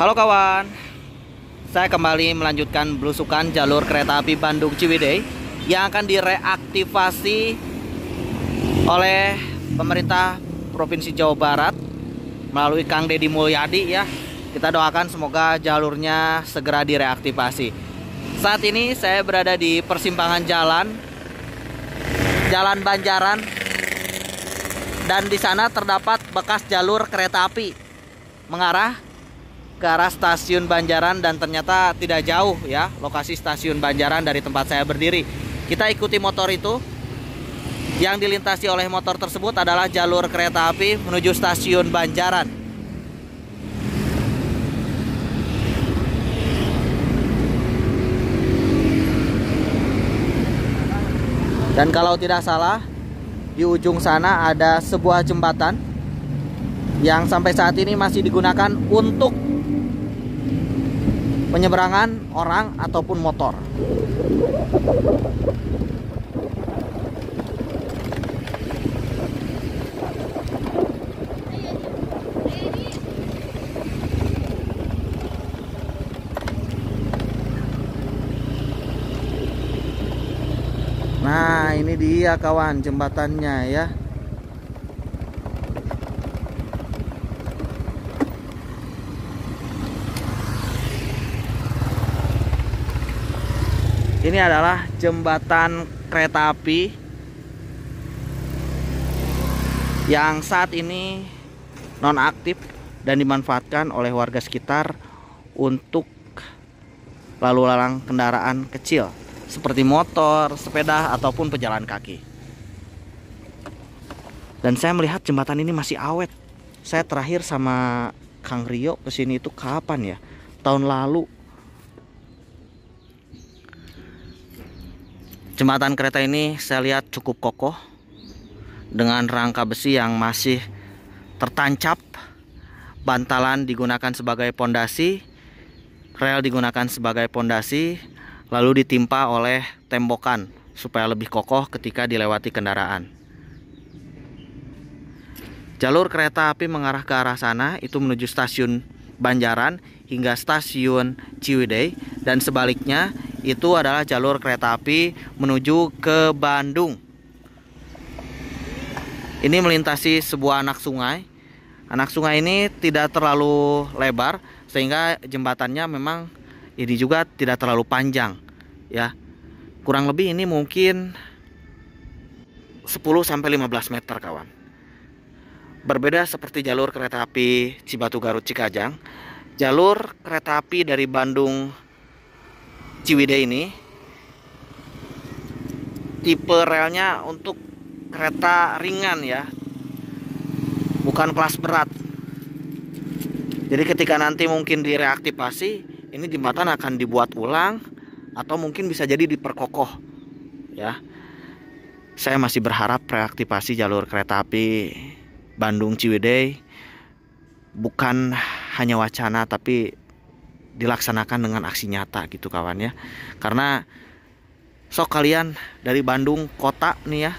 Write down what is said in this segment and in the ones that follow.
Halo kawan, saya kembali melanjutkan belusukan jalur kereta api Bandung Ciwidey yang akan direaktivasi oleh pemerintah Provinsi Jawa Barat melalui Kang Deddy Mulyadi ya. Kita doakan semoga jalurnya segera direaktivasi. Saat ini saya berada di persimpangan Jalan Banjaran, dan di sana terdapat bekas jalur kereta api mengarah ke arah stasiun Banjaran, dan ternyata tidak jauh ya lokasi stasiun Banjaran dari tempat saya berdiri. Kita ikuti motor itu. Yang dilintasi oleh motor tersebut adalah jalur kereta api menuju stasiun Banjaran. Dan kalau tidak salah, di ujung sana ada sebuah jembatan yang sampai saat ini masih digunakan untuk penyeberangan orang ataupun motor. Nah, ini dia kawan jembatannya ya. Ini adalah jembatan kereta api yang saat ini nonaktif dan dimanfaatkan oleh warga sekitar untuk lalu lalang kendaraan kecil seperti motor, sepeda, ataupun pejalan kaki. Dan saya melihat jembatan ini masih awet. Saya terakhir sama Kang Rio kesini itu kapan ya? Tahun lalu. Jembatan kereta ini saya lihat cukup kokoh dengan rangka besi yang masih tertancap. Bantalan digunakan sebagai pondasi, rel digunakan sebagai pondasi, lalu ditimpa oleh tembokan supaya lebih kokoh ketika dilewati kendaraan. Jalur kereta api mengarah ke arah sana itu menuju stasiun Banjaran hingga stasiun Ciwidey, dan sebaliknya itu adalah jalur kereta api menuju ke Bandung. Ini melintasi sebuah anak sungai. Anak sungai ini tidak terlalu lebar sehingga jembatannya memang ini juga tidak terlalu panjang ya. Kurang lebih ini mungkin 10-15 meter kawan. Berbeda seperti jalur kereta api Cibatu Garut Cikajang, jalur kereta api dari Bandung Ciwidey ini tipe relnya untuk kereta ringan ya, bukan kelas berat. Jadi ketika nanti mungkin direaktivasi, ini jembatan akan dibuat ulang atau mungkin bisa jadi diperkokoh ya. Saya masih berharap reaktivasi jalur kereta api Bandung Ciwidey bukan hanya wacana tapi dilaksanakan dengan aksi nyata gitu kawan ya. Karena sok kalian dari Bandung kota nih ya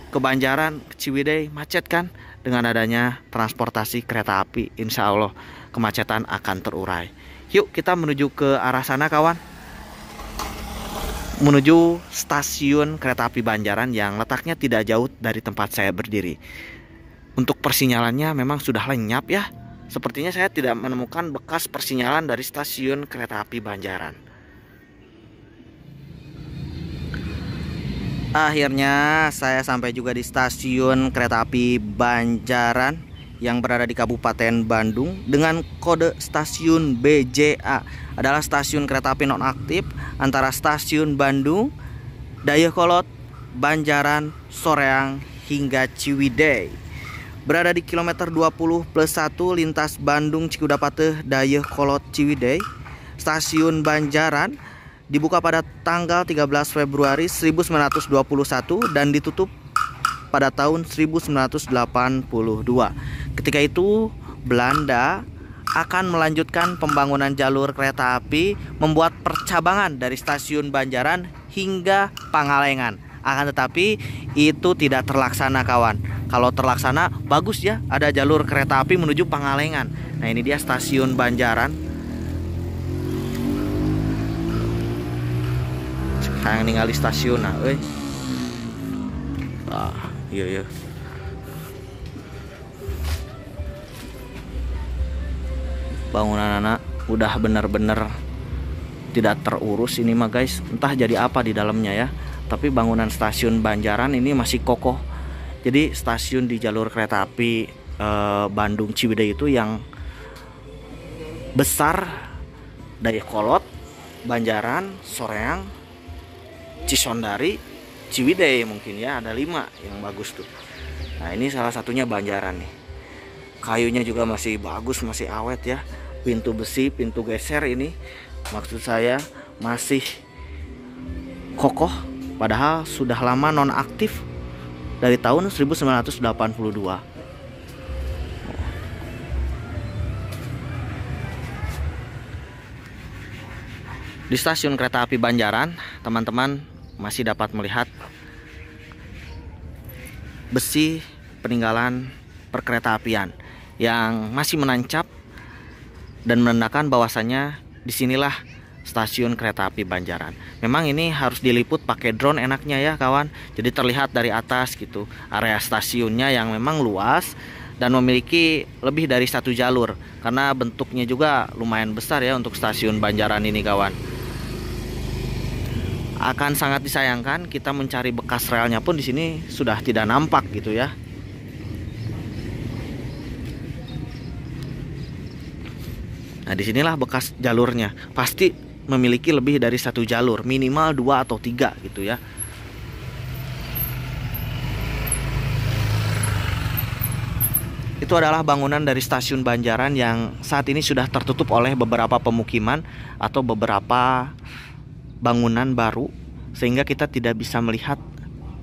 ke Banjaran, ke Ciwidey macet kan. Dengan adanya transportasi kereta api, insya Allah kemacetan akan terurai. Yuk kita menuju ke arah sana kawan, menuju stasiun kereta api Banjaran yang letaknya tidak jauh dari tempat saya berdiri. Untuk persinyalannya memang sudah lenyap ya. Sepertinya saya tidak menemukan bekas persinyalan dari stasiun kereta api Banjaran. Akhirnya saya sampai juga di stasiun kereta api Banjaran yang berada di Kabupaten Bandung dengan kode stasiun BJA. Adalah stasiun kereta api nonaktif antara stasiun Bandung, Dayakolot, Banjaran, Soreang hingga Ciwidey. Berada di kilometer 20+1 lintas Bandung Cikudapateuh Dayakolot Ciwidey. Stasiun Banjaran dibuka pada tanggal 13 Februari 1921 dan ditutup pada tahun 1982. Ketika itu Belanda akan melanjutkan pembangunan jalur kereta api, membuat percabangan dari stasiun Banjaran hingga Pangalengan. Akan tetapi itu tidak terlaksana kawan. Kalau terlaksana bagus ya, ada jalur kereta api menuju Pangalengan. Nah ini dia stasiun Banjaran hayang ningali stasiun nah euy. Iya. Bangunan anak udah bener-bener tidak terurus ini mah guys, entah jadi apa di dalamnya ya. Tapi bangunan stasiun Banjaran ini masih kokoh. Jadi stasiun di jalur kereta api Bandung Ciwidey itu yang besar, Dayakolot, Banjaran, Soreang, Cisondari, Ciwidey mungkin ya, ada 5 yang bagus tuh. Nah ini salah satunya Banjaran nih. Kayunya juga masih bagus, masih awet ya. Pintu besi, pintu geser ini maksud saya masih kokoh. Padahal sudah lama nonaktif dari tahun 1982. Di stasiun kereta api Banjaran, teman-teman masih dapat melihat besi peninggalan perkeretaapian yang masih menancap dan menandakan bahwasannya disinilah stasiun kereta api Banjaran. Memang ini harus diliput pakai drone enaknya ya kawan. Jadi terlihat dari atas gitu area stasiunnya yang memang luas dan memiliki lebih dari 1 jalur. Karena bentuknya juga lumayan besar ya untuk stasiun Banjaran ini kawan. Akan sangat disayangkan kita mencari bekas relnya pun di sini sudah tidak nampak gitu ya. Nah disinilah bekas jalurnya. Pasti memiliki lebih dari 1 jalur, minimal 2 atau 3 gitu ya. Itu adalah bangunan dari stasiun Banjaran yang saat ini sudah tertutup oleh beberapa pemukiman atau beberapa bangunan baru, sehingga kita tidak bisa melihat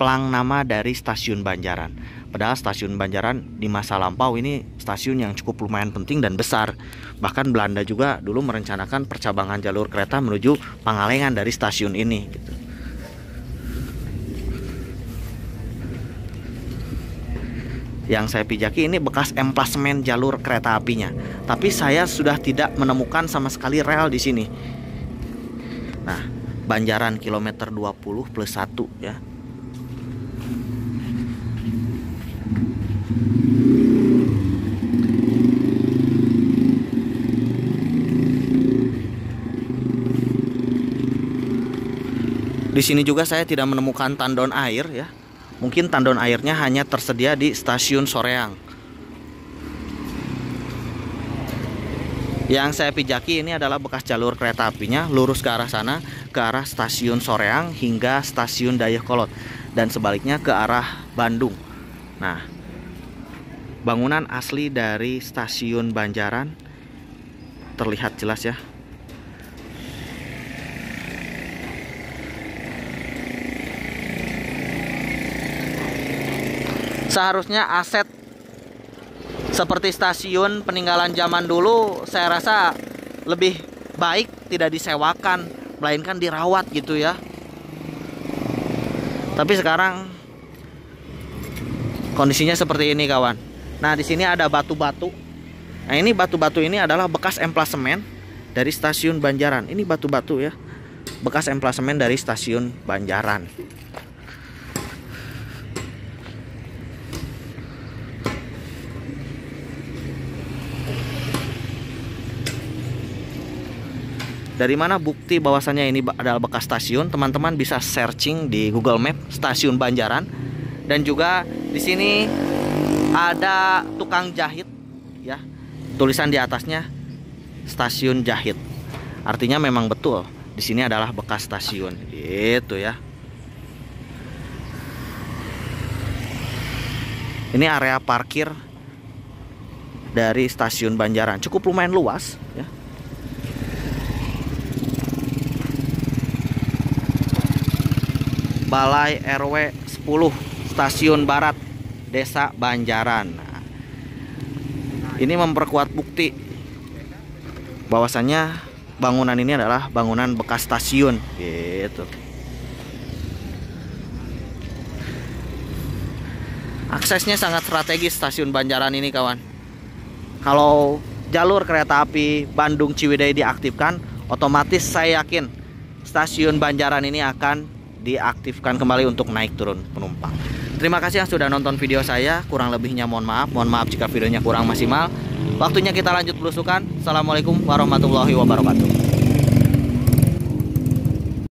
pelang nama dari stasiun Banjaran. Padahal stasiun Banjaran di masa lampau ini stasiun yang cukup lumayan penting dan besar. Bahkan Belanda juga dulu merencanakan percabangan jalur kereta menuju Pangalengan dari stasiun ini gitu. Yang saya pijaki ini bekas emplasmen jalur kereta apinya. Tapi saya sudah tidak menemukan sama sekali rel di sini. Nah, Banjaran kilometer 20 plus 1 ya. Di sini juga saya tidak menemukan tandon air ya. Mungkin tandon airnya hanya tersedia di stasiun Soreang. Yang saya pijaki ini adalah bekas jalur kereta apinya lurus ke arah sana, ke arah stasiun Soreang hingga stasiun Dayakolot, dan sebaliknya ke arah Bandung. Nah, bangunan asli dari stasiun Banjaran terlihat jelas ya. Seharusnya aset seperti stasiun peninggalan zaman dulu saya rasa lebih baik tidak disewakan, melainkan dirawat gitu ya. Tapi sekarang kondisinya seperti ini kawan. Nah di sini ada batu-batu. Nah ini batu-batu ini adalah bekas emplasemen dari stasiun Banjaran. Ini batu-batu ya, bekas emplasemen dari stasiun Banjaran. Dari mana bukti bahwasannya ini adalah bekas stasiun? Teman-teman bisa searching di Google Map stasiun Banjaran, dan juga di sini ada tukang jahit ya. Tulisan di atasnya stasiun jahit. Artinya memang betul di sini adalah bekas stasiun gitu ya. Ini area parkir dari stasiun Banjaran, cukup lumayan luas ya. Balai RW 10 Stasiun Barat Desa Banjaran. Nah, ini memperkuat bukti bahwasannya bangunan ini adalah bangunan bekas stasiun gitu. Aksesnya sangat strategis stasiun Banjaran ini kawan. Kalau jalur kereta api Bandung Ciwidey diaktifkan, otomatis saya yakin stasiun Banjaran ini akan diaktifkan kembali untuk naik turun penumpang. Terima kasih yang sudah nonton video saya. Kurang lebihnya mohon maaf. Mohon maaf jika videonya kurang maksimal. Waktunya kita lanjut belusukan. Assalamualaikum warahmatullahi wabarakatuh.